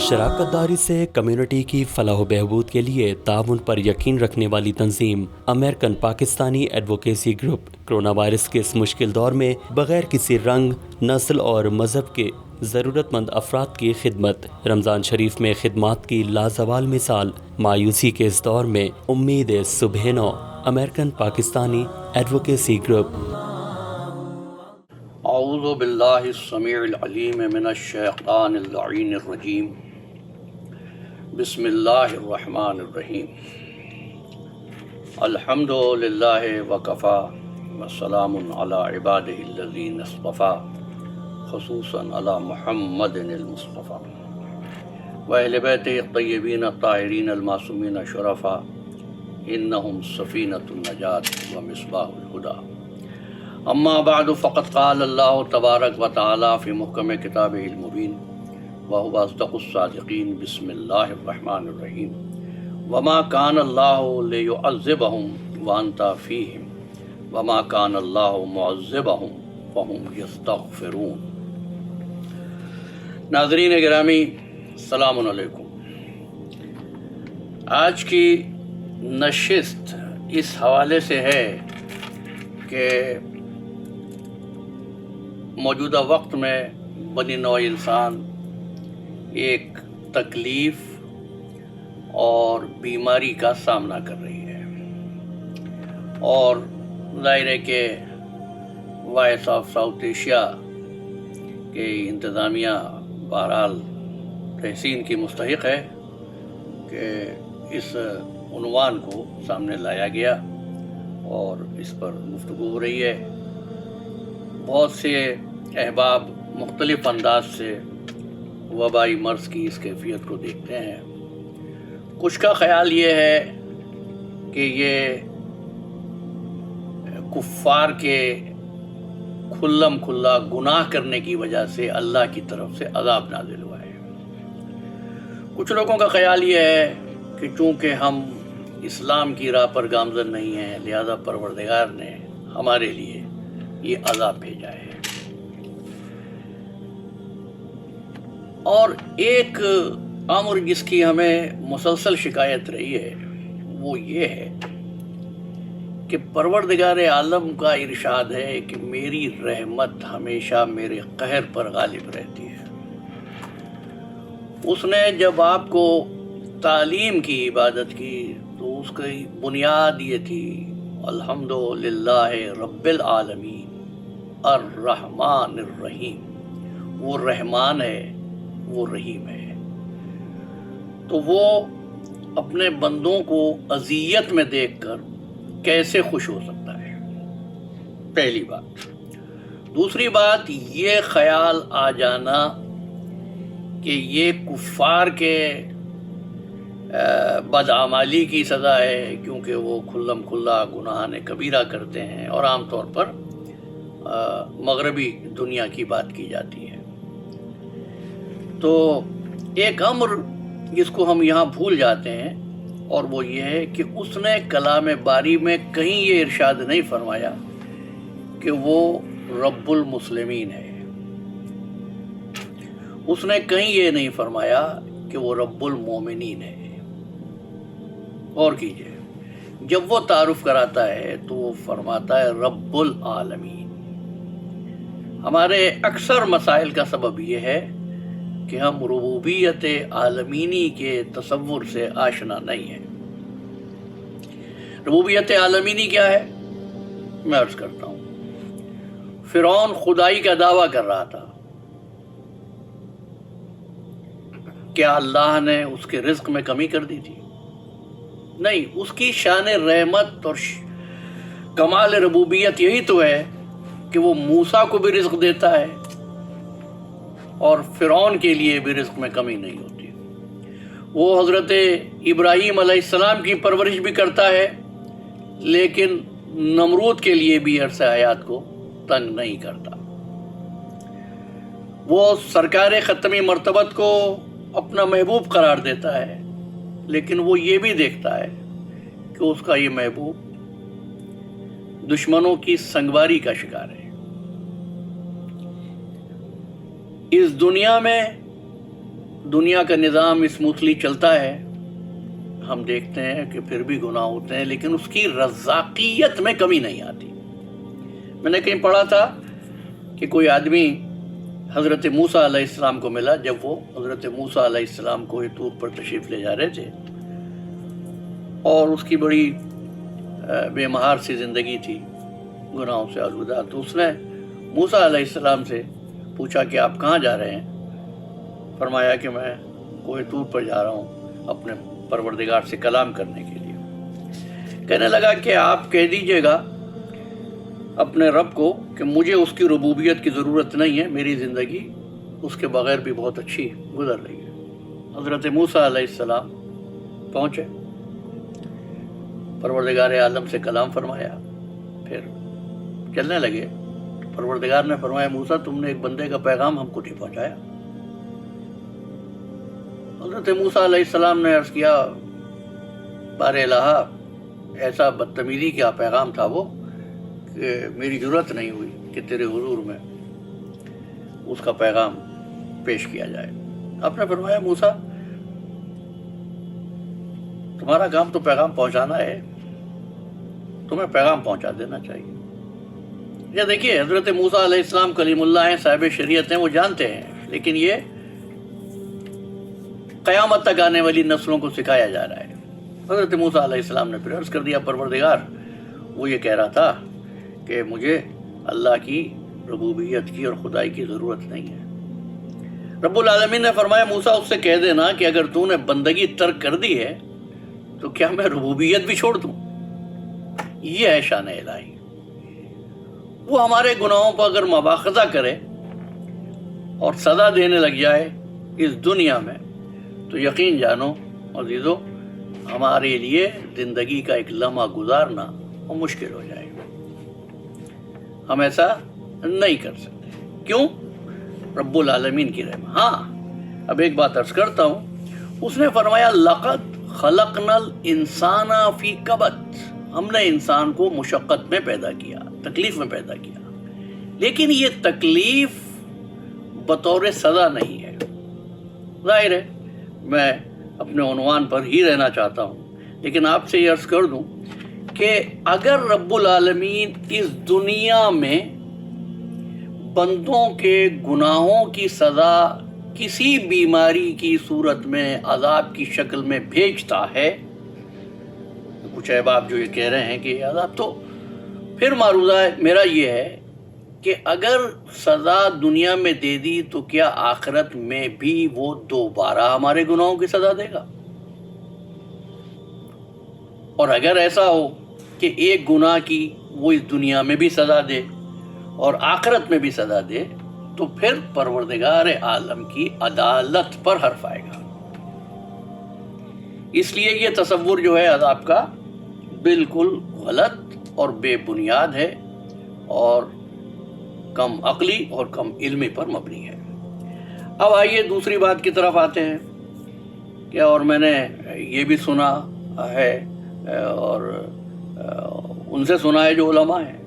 شراکت داری سے کمیونٹی کی فلاح و بہبود کے لیے تعاون پر یقین رکھنے والی تنظیم American Pakistani advocacy group corona virus کے اس مشکل دور میں بغیر کسی رنگ، نسل اور مذہب کے ضرورت مند افراد کی خدمت۔ رمضان شریف میں خدمات کی لازوال مثال، مایوسی کے اس دور میں امید صبح نو۔ American Pakistani advocacy group. اعوذ باللہ السمیع العلیم من الشیطان اللعین الرجیم، بسم اللہ الرحمن الرحیم۔ الحمد للہ وکفا وسلام علی عبادہ الذین اصطفا، خصوصا علی محمد المصطفیٰ واہل بیتہ الطیبین الطاہرین المعصومین الشرفاء، انہم سفینۃ النجات ومصباح الہدی۔ اما بعد فقد قال اللہ تبارک و تعالی فی محکم کتابہ المبین وہو اصدق الصادقین، بسم اللہ الرحمن الرحیم۔ وما کان اللہ لیعذبہم وانت فیہم وما کان اللہ معذبہم وہم یستغفرون۔ ناظرین گرامی، السلام علیکم۔ آج کی نشست اس حوالے سے ہے کہ موجودہ وقت میں بنی نوع انسان ایک تکلیف اور بیماری کا سامنا کر رہی ہے، اور ظاہر ہے کہ وائس آف ساؤتھ ایشیا کے انتظامیہ بہرحال تحسین کی مستحق ہے کہ اس عنوان کو سامنے لایا گیا اور اس پر گفتگو ہو رہی ہے۔ بہت سے احباب مختلف انداز سے وبائی مرض کی اس کیفیت کو دیکھتے ہیں۔ کچھ کا خیال یہ ہے کہ یہ کفار کے کھلم کھلا گناہ کرنے کی وجہ سے اللہ کی طرف سے عذاب نازل ہوا ہے۔ کچھ لوگوں کا خیال یہ ہے کہ چونکہ ہم اسلام کی راہ پر گامزن نہیں ہیں، لہذا پروردگار نے ہمارے لیے یہ عذاب بھیجا ہے۔ اور ایک امر جس کی ہمیں مسلسل شکایت رہی ہے وہ یہ ہے کہ پروردگار عالم کا ارشاد ہے کہ میری رحمت ہمیشہ میرے قہر پر غالب رہتی ہے۔ اس نے جب آپ کو تعلیم کی، عبادت کی، تو اس کی بنیاد یہ تھی الحمد للہ رب العالمین الرحمن الرحیم۔ وہ رحمان ہے، وہ رحیم ہے، تو وہ اپنے بندوں کو اذیت میں دیکھ کر کیسے خوش ہو سکتا ہے؟ پہلی بات۔ دوسری بات، یہ خیال آ جانا کہ یہ کفار کے بدعمالی کی سزا ہے کیونکہ وہ کھلم کھلا گناہ کبیرہ کرتے ہیں، اور عام طور پر مغربی دنیا کی بات کی جاتی ہے۔ تو ایک امر جس کو ہم یہاں بھول جاتے ہیں، اور وہ یہ ہے کہ اس نے کلام باری میں کہیں یہ ارشاد نہیں فرمایا کہ وہ رب المسلمین ہے۔ اس نے کہیں یہ نہیں فرمایا کہ وہ رب المومنین ہے۔ اور کیجئے، جب وہ تعارف کراتا ہے تو وہ فرماتا ہے رب العالمین۔ ہمارے اکثر مسائل کا سبب یہ ہے کہ ہم ربوبیت عالمینی کے تصور سے آشنا نہیں ہیں۔ ربوبیت عالمینی کیا ہے؟ میں عرض کرتا ہوں۔ فرعون خدائی کا دعویٰ کر رہا تھا۔ کیا اللہ نے اس کے رزق میں کمی کر دی تھی؟ نہیں، اس کی شان رحمت اور کمال ربوبیت یہی تو ہے کہ وہ موسیٰ کو بھی رزق دیتا ہے اور فرعون کے لیے بھی رزق میں کمی نہیں ہوتی۔ وہ حضرت ابراہیم علیہ السلام کی پرورش بھی کرتا ہے، لیکن نمرود کے لیے بھی عرصہ حیات کو تنگ نہیں کرتا۔ وہ سرکار ختمی مرتبت کو اپنا محبوب قرار دیتا ہے، لیکن وہ یہ بھی دیکھتا ہے کہ اس کا یہ محبوب دشمنوں کی سنگواری کا شکار ہے۔ اس دنیا میں دنیا کا نظام اسموتھلی چلتا ہے، ہم دیکھتے ہیں کہ پھر بھی گناہ ہوتے ہیں، لیکن اس کی رزاقیت میں کمی نہیں آتی۔ میں نے کہیں پڑھا تھا کہ کوئی آدمی حضرت موسیٰ علیہ السلام کو ملا جب وہ حضرت موسیٰ علیہ السلام کو طور پر تشریف لے جا رہے تھے، اور اس کی بڑی بے مہار سی زندگی تھی، گناہوں سے آلودہ۔ تو اس نے موسیٰ علیہ السلام سے پوچھا کہ آپ کہاں جا رہے ہیں؟ فرمایا کہ میں کوہ طور پر جا رہا ہوں اپنے پروردگار سے کلام کرنے کے لیے۔ کہنے لگا کہ آپ کہہ دیجئے گا اپنے رب کو کہ مجھے اس کی ربوبیت کی ضرورت نہیں ہے، میری زندگی اس کے بغیر بھی بہت اچھی گزر رہی ہے۔ حضرت موسیٰ علیہ السلام پہنچے، پروردگار عالم سے کلام فرمایا، پھر چلنے لگے۔ پروردگار نے فرمایا موسیٰ تم نے ایک بندے کا پیغام ہم کو نہیں پہنچایا۔ حضرت موسیٰ علیہ السلام نے عرض کیا بار الہ، ایسا بدتمیزی کیا پیغام تھا وہ کہ میری ضرورت نہیں ہوئی کہ تیرے حضور میں اس کا پیغام پیش کیا جائے۔ آپ نے فرمایا موسیٰ تمہارا کام تو پیغام پہنچانا ہے، تمہیں پیغام پہنچا دینا چاہیے۔ یہ دیکھیے حضرت موسیٰ علیہ السلام کلیم اللہ ہیں، صاحب شریعت ہیں، وہ جانتے ہیں، لیکن یہ قیامت تک آنے والی نسلوں کو سکھایا جا رہا ہے۔ حضرت موسیٰ علیہ السلام نے پھر عرض کر دیا پروردگار وہ یہ کہہ رہا تھا کہ مجھے اللہ کی ربوبیت کی اور خدائی کی ضرورت نہیں ہے۔ رب العالمین نے فرمایا موسیٰ اس سے کہہ دینا کہ اگر تو نے بندگی ترک کر دی ہے تو کیا میں ربوبیت بھی چھوڑ دوں؟ یہ ہے شان الہی۔ وہ ہمارے گناہوں پر اگر مواخذہ کرے اور سزا دینے لگ جائے اس دنیا میں تو یقین جانو عزیزو ہمارے لیے زندگی کا ایک لمحہ گزارنا مشکل ہو جائے گا۔ ہم ایسا نہیں کر سکتے، کیوں؟ رب العالمین کی رحمت۔ ہاں اب ایک بات عرض کرتا ہوں، اس نے فرمایا لقد خلقنا الانسان فی کبد، ہم نے انسان کو مشقت میں پیدا کیا، تکلیف میں پیدا کیا، لیکن یہ تکلیف بطور سزا نہیں ہے۔ ظاہر ہے میں اپنے عنوان پر ہی رہنا چاہتا ہوں، لیکن آپ سے یہ عرض کر دوں کہ اگر رب العالمین اس دنیا میں بندوں کے گناہوں کی سزا کسی بیماری کی صورت میں عذاب کی شکل میں بھیجتا ہے، کچھ احباب جو یہ کہہ رہے ہیں کہ یہ عذاب، تو پھر معروضہ ہے میرا یہ ہے کہ اگر سزا دنیا میں دے دی تو کیا آخرت میں بھی وہ دوبارہ ہمارے گناہوں کی سزا دے گا؟ اور اگر ایسا ہو کہ ایک گناہ کی وہ اس دنیا میں بھی سزا دے اور آخرت میں بھی سزا دے تو پھر پروردگار عالم کی عدالت پر حرف آئے گا۔ اس لیے یہ تصور جو ہے عذاب کا بالکل غلط اور بے بنیاد ہے اور کم عقلی اور کم علمی پر مبنی ہے۔ اب آئیے دوسری بات کی طرف آتے ہیں کہ اور میں نے یہ بھی سنا ہے اور ان سے سنا ہے جو علماء ہیں،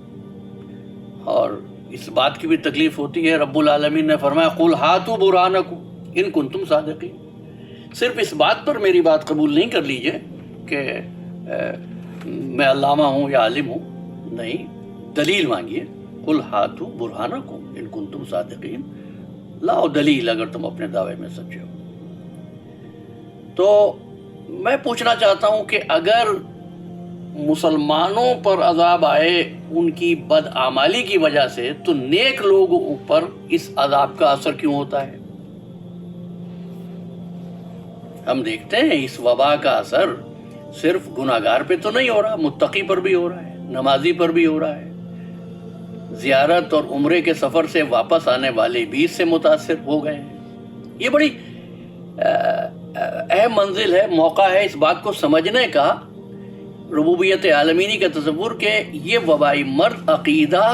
اور اس بات کی بھی تکلیف ہوتی ہے۔ رب العالمین نے فرمایا قُلْ هَاتُوا بُرْهَانَكُمْ إِن كُنتُمْ صَادِقِينَ، صرف اس بات پر میری بات قبول نہیں کر لیجئے کہ میں علامہ ہوں یا عالم ہوں، نہیں، دلیل مانگیے۔ قُلْ هَاتُوا بُرْهَانَكُمْ إِن كُنتُمْ صَادِقِينَ، لاؤ دلیل اگر تم اپنے دعوے میں سچے ہو۔ تو میں پوچھنا چاہتا ہوں کہ اگر مسلمانوں پر عذاب آئے ان کی بدعمالی کی وجہ سے تو نیک لوگوں پر اس عذاب کا اثر کیوں ہوتا ہے؟ ہم دیکھتے ہیں اس وبا کا اثر صرف گناہگار پہ تو نہیں ہو رہا، متقی پر بھی ہو رہا ہے، نمازی پر بھی ہو رہا ہے۔ زیارت اور عمرے کے سفر سے واپس آنے والے بھی اس سے متاثر ہو گئے ہیں۔ یہ بڑی اہم منزل ہے، موقع ہے اس بات کو سمجھنے کا، ربوبیت عالمینی کا تصور کہ یہ وبائی مرض عقیدہ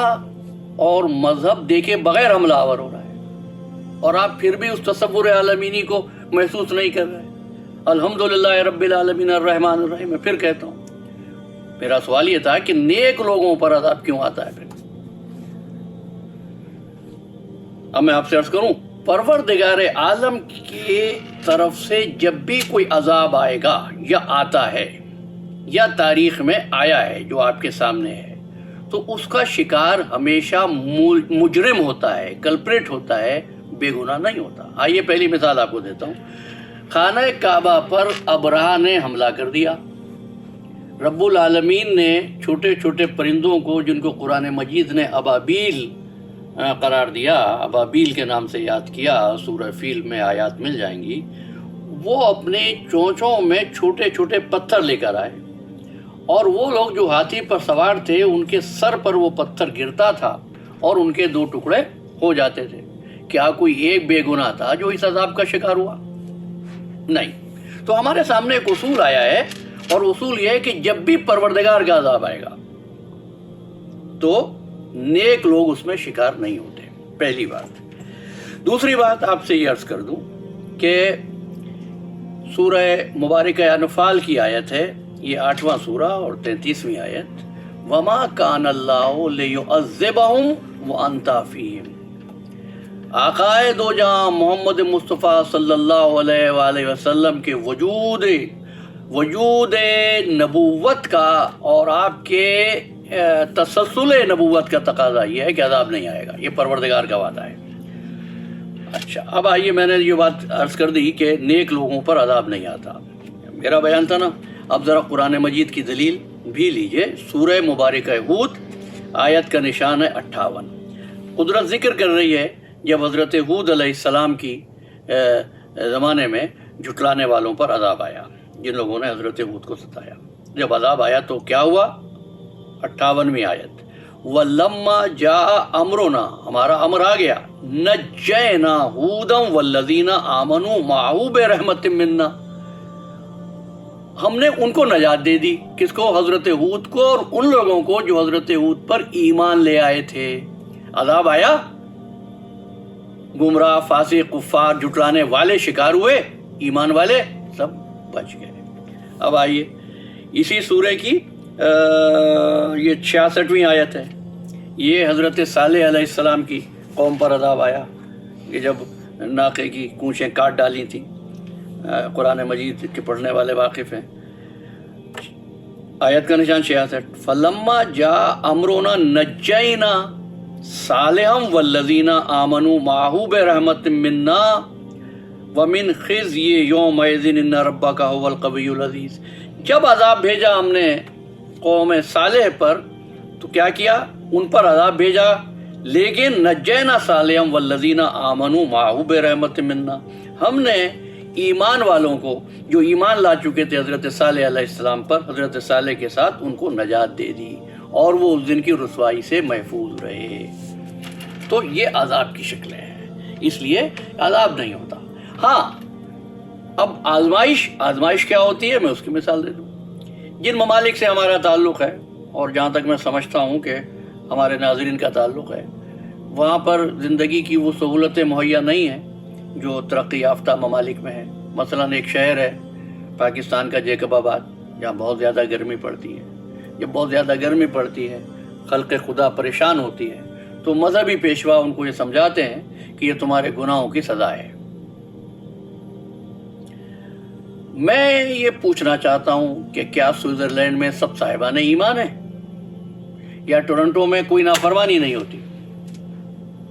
اور مذہب دیکھے بغیر حملہ آور ہو رہا ہے، اور آپ پھر بھی اس تصور عالمینی کو محسوس نہیں کر رہے۔ الحمدللہ رب العالمین الرحمن الرحیم۔ میں پھر کہتا ہوں، میرا سوال یہ تھا کہ نیک لوگوں پر عذاب کیوں آتا ہے پھر؟ اب میں آپ سے عرض کروں، پروردگار عالم کے طرف سے جب بھی کوئی عذاب آئے گا یا آتا ہے یا تاریخ میں آیا ہے جو آپ کے سامنے ہے، تو اس کا شکار ہمیشہ مجرم ہوتا ہے، کلپریٹ ہوتا ہے، بے گناہ نہیں ہوتا۔ آئیے پہلی مثال آپ کو دیتا ہوں۔ خانہ کعبہ پر ابرہہ نے حملہ کر دیا۔ رب العالمین نے چھوٹے چھوٹے پرندوں کو، جن کو قرآن مجید نے ابابیل قرار دیا، ابابیل کے نام سے یاد کیا، سورہ فیل میں آیات مل جائیں گی، وہ اپنے چونچوں میں چھوٹے چھوٹے پتھر لے کر آئے، اور وہ لوگ جو ہاتھی پر سوار تھے ان کے سر پر وہ پتھر گرتا تھا اور ان کے 2 ٹکڑے ہو جاتے تھے۔ کیا کوئی ایک بے گناہ تھا جو اس عذاب کا شکار ہوا؟ نہیں۔ تو ہمارے سامنے ایک اصول آیا ہے، اور اصول یہ ہے کہ جب بھی پروردگار کا عذاب آئے گا تو نیک لوگ اس میں شکار نہیں ہوتے، پہلی بات۔ دوسری بات آپ سے یہ عرض کر دوں کہ سورہ مبارکہ انفال کی آیت ہے، یہ 8واں سورہ اور 33ویں آیت، وَمَا كَانَ اللَّهُ لِيُعَذِّبَهُمْ وَأَنْتَ فِيهِمْ۔ آقائے دو جہاں محمد مصطفیٰ صلی اللہ علیہ وآلہ وسلم کے وجود نبوت کا اور آپ کے تسلسل نبوت کا تقاضا یہ ہے کہ عذاب نہیں آئے گا، یہ پروردگار کا وعدہ ہے۔ اچھا، اب آئیے، میں نے یہ بات عرض کر دی کہ نیک لوگوں پر عذاب نہیں آتا، میرا بیان تھا نا۔ اب ذرا قرآن مجید کی دلیل بھی لیجئے۔ سورہ مبارکہ ہود آیت کا نشان ہے 58۔ قدرت ذکر کر رہی ہے جب حضرت ہود علیہ السلام کی زمانے میں جھٹلانے والوں پر عذاب آیا، جن لوگوں نے حضرت ہود کو ستایا۔ جب عذاب آیا تو کیا ہوا؟ 58ویں آیت، وَلَمَّا جَاءَ أَمْرُنَا، ہمارا امر آ گیا، نَجَّيْنَا هُودًا وَالَّذِينَ آمَنُوا مَعَهُ بِرَحْمَةٍ مِنَّا، ہم نے ان کو نجات دے دی۔ کس کو؟ حضرت ہود کو، اور ان لوگوں کو جو حضرت ہود پر ایمان لے آئے تھے۔ عذاب آیا، گمراہ، فاسق، کفار، جھٹلانے والے شکار ہوئے، ایمان والے سب بچ گئے۔ اب آئیے اسی سورہ کی یہ 66ویں آیت ہے، یہ حضرت صالح علیہ السلام کی قوم پر عذاب آیا کہ جب ناقے کی کونچیں کاٹ ڈالی تھیں۔ قرآن مجید کے پڑھنے والے واقف ہیں۔ آیت کا نشان 66، فَلَمَّا جَاءَ أَمْرُنَا نَجَّيْنَا صَالِحًا وَالَّذِينَ آمَنُوا مَعَهُ بِرَحْمَةٍ مِنَّا وَمِنْ خِزْيِ يَوْمَئِذٍ إِنَّ رَبَّكَ هُوَ الْقَوِيُّ الْعَزِيزُ۔ جب عذاب بھیجا ہم نے قوم صالح پر تو کیا کیا؟ ان پر عذاب بھیجا، لیکن نجینا صالحا والذین آمنوا معه برحمت منا، ہم نے ایمان والوں کو جو ایمان لا چکے تھے حضرت صالح علیہ السلام پر، حضرت صالح کے ساتھ ان کو نجات دے دی، اور وہ اس دن کی رسوائی سے محفوظ رہے۔ تو یہ عذاب کی شکلیں ہیں، اس لیے عذاب نہیں ہوتا۔ ہاں، اب آزمائش کیا ہوتی ہے، میں اس کی مثال دے دوں۔ جن ممالک سے ہمارا تعلق ہے، اور جہاں تک میں سمجھتا ہوں کہ ہمارے ناظرین کا تعلق ہے، وہاں پر زندگی کی وہ سہولتیں مہیا نہیں ہیں جو ترقی یافتہ ممالک میں ہیں۔ مثلاً ایک شہر ہے پاکستان کا جیکب آباد، جہاں بہت زیادہ گرمی پڑتی ہے۔ جب بہت زیادہ گرمی پڑتی ہے، خلق خدا پریشان ہوتی ہے، تو مذہبی پیشوا ان کو یہ سمجھاتے ہیں کہ یہ تمہارے گناہوں کی سزا ہے۔ میں یہ پوچھنا چاہتا ہوں کہ کیا سوئٹزرلینڈ میں سب صاحبان ایمان ہیں، یا ٹورنٹو میں کوئی نافرمانی نہیں ہوتی؟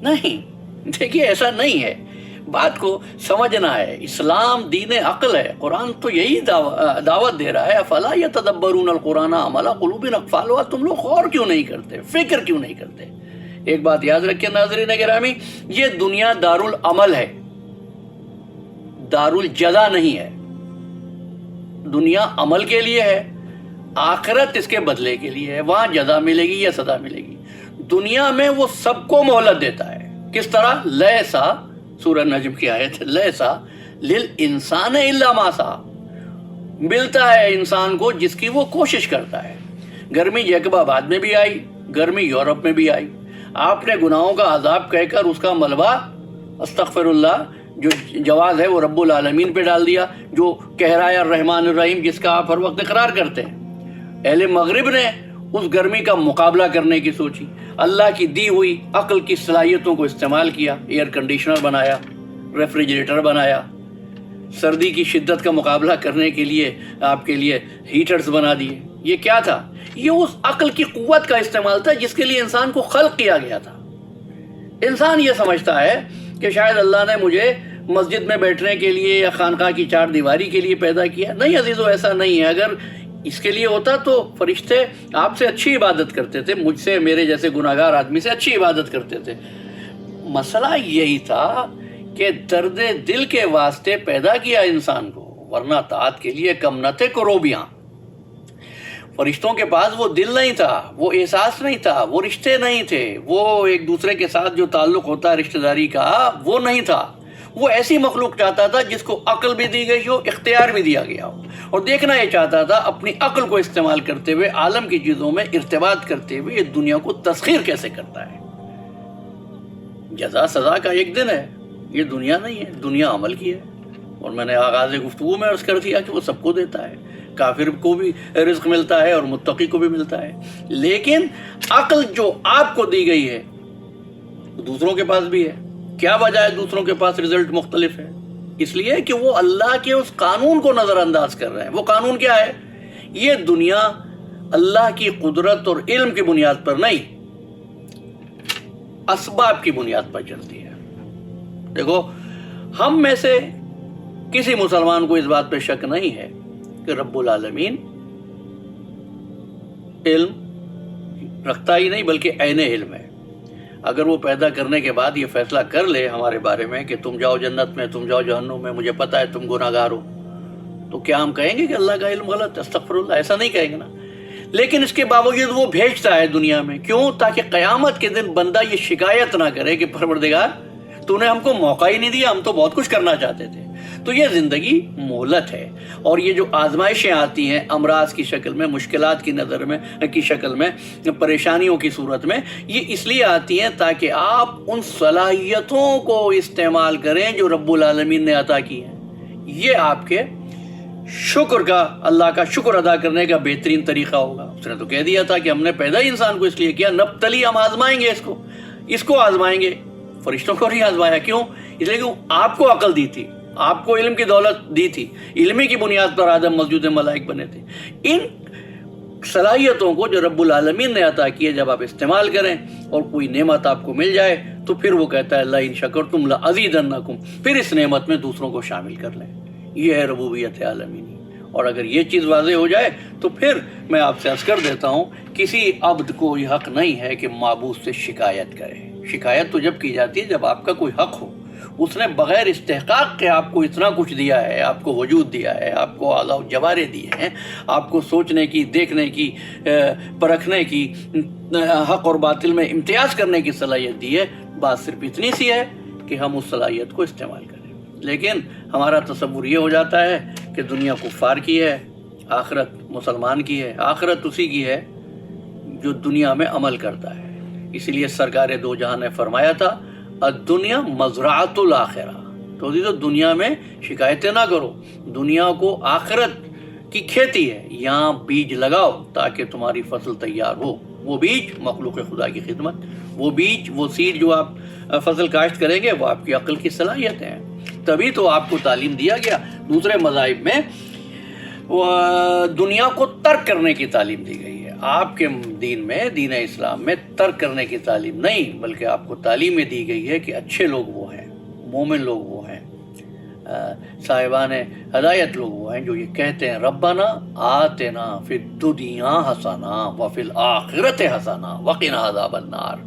نہیں، دیکھیے ایسا نہیں ہے، بات کو سمجھنا ہے۔ اسلام دین عقل ہے، قرآن تو یہی دعوت دے رہا ہے، افلا یتدبرون القرآن ام علی قلوب اقفالها، تم لوگ غور کیوں نہیں کرتے، فکر کیوں نہیں کرتے؟ ایک بات یاد رکھیں ناظرین گرامی، یہ دنیا دارالعمل ہے، دارالجزا نہیں ہے۔ دنیا عمل کے لیے ہے، آخرت اس کے بدلے کے لیے ہے، وہاں جزا ملے گی یا سزا ملے گی۔ دنیا میں وہ سب کو مہلت دیتا ہے، کس طرح؟ لیسا، سورہ نجم کی آیت، لیسا للانسان الا ما سعی، ملتا ہے انسان کو جس کی وہ کوشش کرتا ہے۔ گرمی جیکب آباد میں بھی آئی، گرمی یورپ میں بھی آئی، آپ نے گناہوں کا عذاب کہہ کر اس کا ملبہ استغفر اللہ جو جواز ہے وہ رب العالمین پہ ڈال دیا، جو کہہ رہا ہے الرحمن الرحیم، جس کا آپ ہر وقت اقرار کرتے ہیں۔ اہل مغرب نے اس گرمی کا مقابلہ کرنے کی سوچی، اللہ کی دی ہوئی عقل کی صلاحیتوں کو استعمال کیا، ایئر کنڈیشنر بنایا، ریفریجریٹر بنایا، سردی کی شدت کا مقابلہ کرنے کے لیے آپ کے لیے ہیٹرز بنا دیے. یہ کیا تھا؟ یہ اس عقل کی قوت کا استعمال تھا جس کے لیے انسان کو خلق کیا گیا تھا. انسان یہ سمجھتا ہے کہ شاید اللہ نے مجھے مسجد میں بیٹھنے کے لیے یا خانقاہ کی چار دیواری کے لیے پیدا کیا. نہیں عزیزو، ایسا نہیں ہے. اگر اس کے لیے ہوتا تو فرشتے آپ سے اچھی عبادت کرتے تھے، مجھ سے، میرے جیسے گناہگار آدمی سے اچھی عبادت کرتے تھے. مسئلہ یہی تھا کہ درد دل کے واسطے پیدا کیا انسان کو، ورنہ طاعت کے لیے کم نہ تھے کروبیاں. فرشتوں کے پاس وہ دل نہیں تھا، وہ احساس نہیں تھا، وہ رشتے نہیں تھے، وہ ایک دوسرے کے ساتھ جو تعلق ہوتا ہے رشتہ داری کا وہ نہیں تھا. وہ ایسی مخلوق چاہتا تھا جس کو عقل بھی دی گئی ہو، اختیار بھی دیا گیا ہو، اور دیکھنا یہ چاہتا تھا اپنی عقل کو استعمال کرتے ہوئے عالم کی چیزوں میں ارتباط کرتے ہوئے یہ دنیا کو تسخیر کیسے کرتا ہے. جزا سزا کا ایک دن ہے، یہ دنیا نہیں ہے، دنیا عمل کی ہے. اور میں نے آغاز گفتگو میں عرض کر دیا کہ وہ سب کو دیتا ہے، کافر کو بھی رزق ملتا ہے اور متقی کو بھی ملتا ہے. لیکن عقل جو آپ کو دی گئی ہے دوسروں کے پاس بھی ہے. کیا وجہ ہے دوسروں کے پاس رزلٹ مختلف ہے؟ اس لیے کہ وہ اللہ کے اس قانون کو نظر انداز کر رہے ہیں. وہ قانون کیا ہے؟ یہ دنیا اللہ کی قدرت اور علم کی بنیاد پر نہیں، اسباب کی بنیاد پر چلتی ہے. دیکھو، ہم میں سے کسی مسلمان کو اس بات پہ شک نہیں ہے کہ رب العالمین علم رکھتا ہی نہیں بلکہ عین علم ہے. اگر وہ پیدا کرنے کے بعد یہ فیصلہ کر لے ہمارے بارے میں کہ تم جاؤ جنت میں، تم جاؤ جہنم میں، مجھے پتا ہے تم گناہگار ہو، تو کیا ہم کہیں گے کہ اللہ کا علم غلط ہے؟ استغفر اللہ، ایسا نہیں کہیں گے نا. لیکن اس کے باوجود وہ بھیجتا ہے دنیا میں. کیوں؟ تاکہ قیامت کے دن بندہ یہ شکایت نہ کرے کہ پروردگار تو نے ہم کو موقع ہی نہیں دیا، ہم تو بہت کچھ کرنا چاہتے تھے. تو یہ زندگی مہلت ہے. اور یہ جو آزمائشیں آتی ہیں امراض کی شکل میں، مشکلات کی نظر میں کی شکل میں، پریشانیوں کی صورت میں، یہ اس لیے آتی ہیں تاکہ آپ ان صلاحیتوں کو استعمال کریں جو رب العالمین نے عطا کی ہیں. یہ آپ کے شکر کا، اللہ کا شکر ادا کرنے کا بہترین طریقہ ہوگا. اس نے تو کہہ دیا تھا کہ ہم نے پیدا ہی انسان کو اس لیے کیا، نبتلی، ہم آزمائیں گے اس کو آزمائیں گے. فرشتوں کو نہیں آزمایا. کیوں؟ اس لیے کہ آپ کو عقل دی تھی، آپ کو علم کی دولت دی تھی، علمی کی بنیاد پر آدم مسجود ملائک بنے تھے. ان صلاحیتوں کو جو رب العالمین نے عطا کی ہے جب آپ استعمال کریں اور کوئی نعمت آپ کو مل جائے تو پھر وہ کہتا ہے لئن شکرتم لازیدنکم، پھر اس نعمت میں دوسروں کو شامل کر لیں. یہ ہے ربوبیت عالمینی. اور اگر یہ چیز واضح ہو جائے تو پھر میں آپ سے عرض کر دیتا ہوں، کسی عبد کو یہ حق نہیں ہے کہ معبود سے شکایت کرے. شکایت تو جب کی جاتی ہے جب آپ کا کوئی حق ہو. اس نے بغیر استحقاق کے آپ کو اتنا کچھ دیا ہے، آپ کو وجود دیا ہے، آپ کو اعضاء و جوارح دیے ہیں، آپ کو سوچنے کی، دیکھنے کی، پرکھنے کی، حق اور باطل میں امتیاز کرنے کی صلاحیت دی ہے. بات صرف اتنی سی ہے کہ ہم اس صلاحیت کو استعمال کریں. لیکن ہمارا تصور یہ ہو جاتا ہے کہ دنیا کفار کی ہے، آخرت مسلمان کی ہے. آخرت اسی کی ہے جو دنیا میں عمل کرتا ہے. اسی لیے سرکار دو جہاں نے فرمایا تھا الدنیا مزرعۃ الآخرہ. تو دنیا میں شکایتیں نہ کرو، دنیا کو آخرت کی کھیتی ہے. یہاں بیج لگاؤ تاکہ تمہاری فصل تیار ہو. وہ بیج مخلوق خدا کی خدمت، وہ بیج، وہ سیڈ جو آپ فصل کاشت کریں گے وہ آپ کی عقل کی صلاحیتیں ہیں. تبھی تو آپ کو تعلیم دیا گیا. دوسرے مذاہب میں دنیا کو ترک کرنے کی تعلیم دی گئی ہے. آپ کے دین میں، دین اسلام میں ترک کرنے کی تعلیم نہیں، بلکہ آپ کو تعلیم دی گئی ہے کہ اچھے لوگ وہ ہیں، مومن لوگ وہ ہیں، صاحبان ہدایت لوگ وہ ہیں جو یہ کہتے ہیں ربنا آتنا فی الدنیا حسنہ وفی الآخرۃ حسنہ وقنا عذاب النار.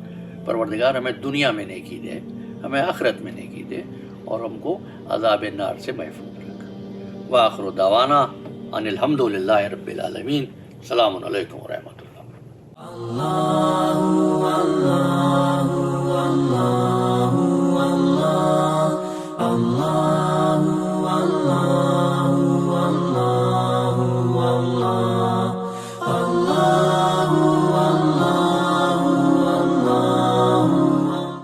پروردگار ہمیں دنیا میں نیکی دے، ہمیں آخرت میں نیکی دے، اور ہم کو عذاب النار سے محفوظ رکھ. وآخر دعوانا ان الحمدللہ رب العالمین. السلام علیکم ورحمۃ اللہ.